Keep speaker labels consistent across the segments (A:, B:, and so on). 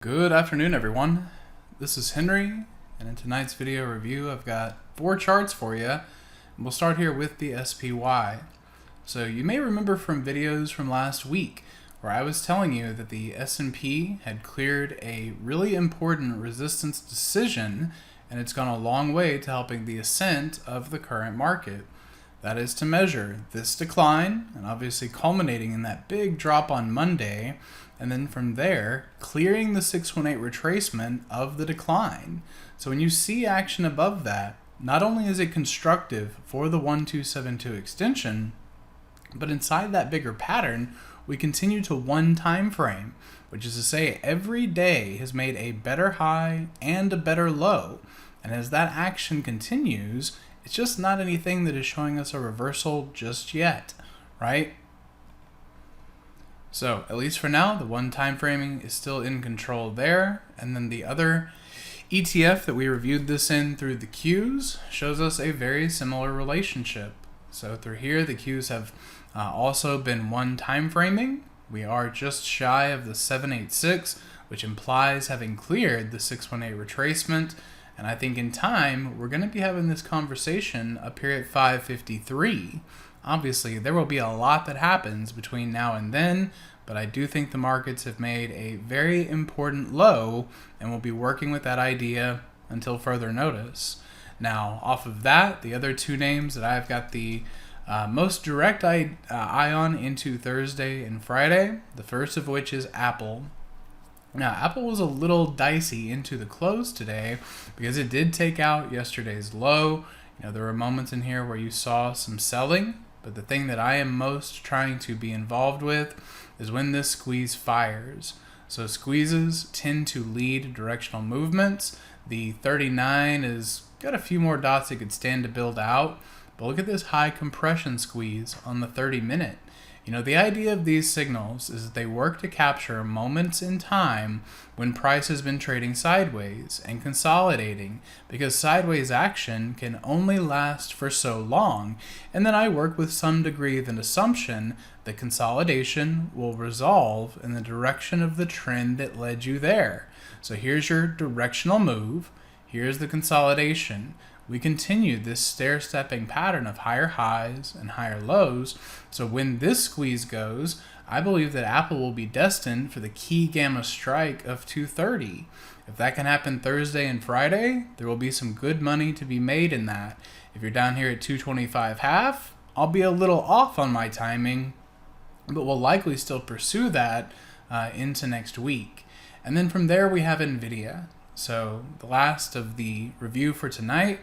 A: Good afternoon, everyone. This is Henry, and in tonight's video review, I've got 4 charts for you. And we'll start here with the SPY. So you may remember from videos from last week where I was telling you that the S&P had cleared a really important resistance decision, and it's gone a long way to helping the ascent of the current market. That is to measure this decline, and obviously culminating in that big drop on Monday, and then from there, clearing the 618 retracement of the decline. So when you see action above that, not only is it constructive for the 1272 extension, but inside that bigger pattern, we continue to one time frame, which is to say every day has made a better high and a better low. And as that action continues, it's just not anything that is showing us a reversal just yet, right? So at least for now, the one time framing is still in control there. And then the other ETF that we reviewed this in through the Qs shows us a very similar relationship. So through here, the Qs have also been one time framing. We are just shy of the 786, which implies having cleared the 618 retracement. And I think in time, we're going to be having this conversation up here at 553. Obviously, there will be a lot that happens between now and then, but I do think the markets have made a very important low, and we'll be working with that idea until further notice. Now, off of that, the other 2 names that I've got the most direct eye on into Thursday and Friday, the first of which is Apple. Now, Apple was a little dicey into the close today because it did take out yesterday's low. There were moments in here where you saw some selling, but the thing that I am most trying to be involved with is when this squeeze fires. So squeezes tend to lead directional movements. The 39 has got a few more dots it could stand to build out, but look at this high compression squeeze on the 30-minute. The idea of these signals is that they work to capture moments in time when price has been trading sideways and consolidating, because sideways action can only last for so long. And then I work with some degree of an assumption that consolidation will resolve in the direction of the trend that led you there. So here's your directional move. Here's the consolidation. We continue this stair-stepping pattern of higher highs and higher lows. So when this squeeze goes, I believe that Apple will be destined for the key gamma strike of 230. If that can happen Thursday and Friday, there will be some good money to be made in that. If you're down here at 225 half, I'll be a little off on my timing, but we'll likely still pursue that into next week. And then from there we have NVDA. So the last of the review for tonight,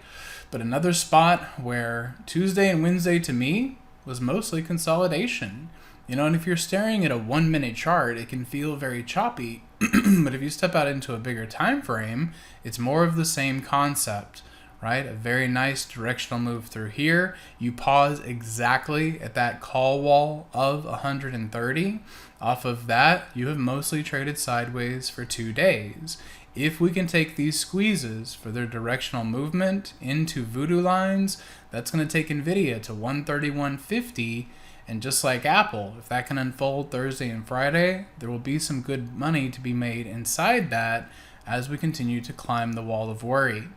A: but another spot where Tuesday and Wednesday to me was mostly consolidation. And if you're staring at a 1-minute chart, it can feel very choppy, but if you step out into a bigger time frame, it's more of the same concept, right? A very nice directional move through here. You pause exactly at that call wall of 130. Off of that, you have mostly traded sideways for 2 days. If we can take these squeezes for their directional movement into voodoo lines, that's going to take NVIDIA to 131.50. And just like Apple, if that can unfold Thursday and Friday, there will be some good money to be made inside that as we continue to climb the wall of worry.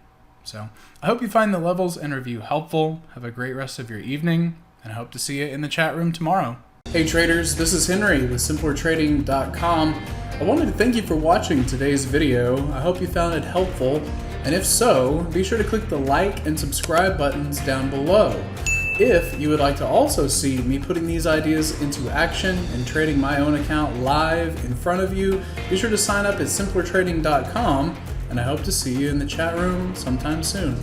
A: So I hope you find the levels and review helpful. Have a great rest of your evening, and I hope to see you in the chat room tomorrow. Hey traders, this is Henry with simplertrading.com. I wanted to thank you for watching today's video. I hope you found it helpful, and if so, be sure to click the like and subscribe buttons down below. If you would like to also see me putting these ideas into action and trading my own account live in front of you, be sure to sign up at simplertrading.com, and I hope to see you in the chat room sometime soon.